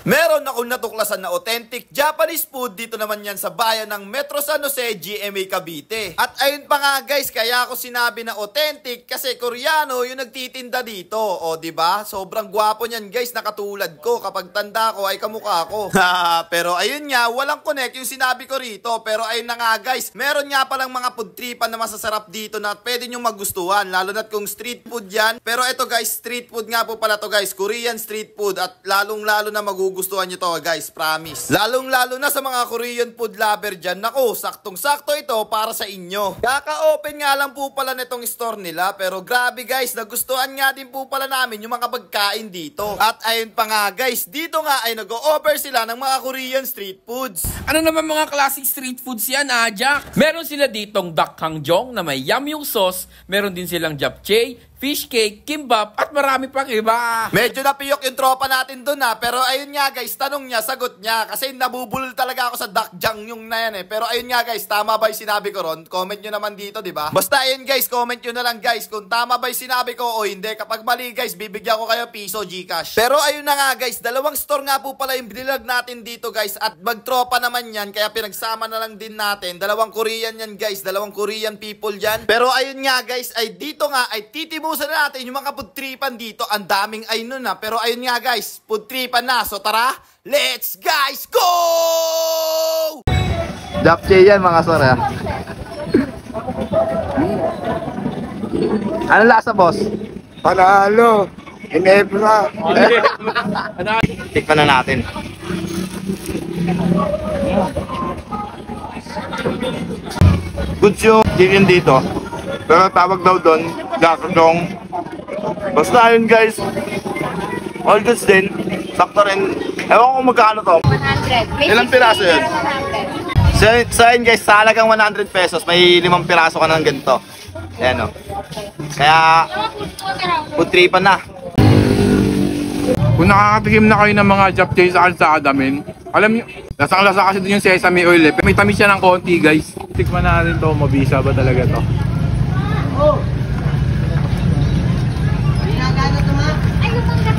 Meron akong natuklasan na authentic Japanese food dito naman yan sa bayan ng Metro San Jose, GMA Cavite. At ayun pa nga guys, kaya ako sinabi na authentic kasi Koreano yung nagtitinda dito. O diba? Sobrang gwapo niyan guys, nakatulad ko. Kapag tanda ko ay kamukha ko. Pero ayun nga, walang connect yung sinabi ko rito. Pero ayun na nga guys, meron nga palang mga food tripan na masasarap dito na pwede nyo magustuhan. Lalo na't kung street food yan. Pero ito guys, street food nga po pala to guys. Korean street food at lalong-lalo na magugustuhan nyo to guys, promise. Lalong-lalo na sa mga Korean food lover dyan. Naku, saktong-sakto ito para sa inyo. Kaka-open nga lang po pala nitong store nila. Pero grabe guys, nagustuhan nga din po pala namin yung mga pagkain dito. At ayun pa nga guys, dito nga ay nag-o-offer sila ng mga Korean street foods. Ano naman mga classic street foods yan, Jack? Meron sila ditong dakhangjong na may yummy sauce. Meron din silang japchae, fish cake, kimbap, at marami pang iba. Medyo napiyok yung tropa natin dun pero ayun nga guys, tanong niya, sagot niya. Kasi nabubulol talaga ako sa dakjang yung na yan Pero ayun nga guys, tama ba yung sinabi ko ron? Comment nyo naman dito, diba? Basta ayun guys, comment nyo na lang guys kung tama ba yung sinabi ko o hindi. Kapag mali guys, bibigyan ko kayo piso Gcash. Pero ayun na nga guys, dalawang store nga po pala yung binilag natin dito guys. At magtropa naman yan, kaya pinagsama na lang din natin. Dalawang Korean yan guys, dalawang Korean people yan. Pero ayun nga guys, ay dito nga, ay titimusan na natin yung mga food tripan dito. Ang daming ay nun Pero ayun nga guys, food tripan na. So tara, let's guys go! Japchae yan mga sir Ano lasa boss? Panalo! Inebra! Tikman na natin. Good yung chicken dito. Pero tawag daw doon, dakdong. Basta ayun guys, all goods din. Sakto rin. Ewan ko magkano to. 100. Ilang piraso yun? Sa ayun guys, sa halagang 100 pesos, may 5 piraso ka ng ganito. Ayan o. Kaya, food tripan na. Kung nakakatikim na kayo ng mga japchae sa kalsada, men, alam nyo, lasang-lasa kasi dun yung sesame oil May tamis siya ng konti guys. Tikman natin to, mabisa ba talaga to?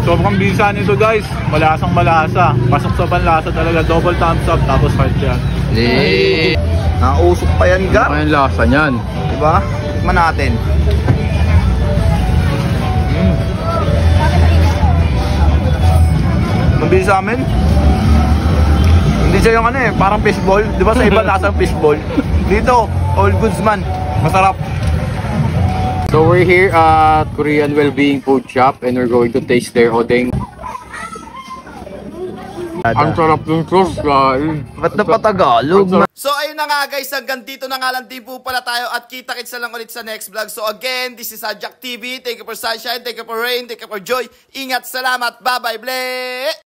Sobrang bisa nito guys, malasang malasa. Pasok sa panlasa talaga, double thumbs up, tapos heart yan. Nakausok pa yan gar. Ano yung lasa niyan? Diba? Tikman natin. Mabili sa amin. Hindi siya yung parang fishball. Diba sa iba lasang fishball? Dito, all goods man. Masarap. So we're here at Korean Wellbeing Food Shop and we're going to taste their odeng. Ang sarap ng sauce guys. Ba't na patagalog? So ayun na nga guys, hanggang dito na nga lang din po pala tayo at kita-kits na lang ulit sa next vlog. So again, this is Jack TV. Thank you for sunshine, thank you for rain, thank you for joy. Ingat, salamat, bye-bye, ble!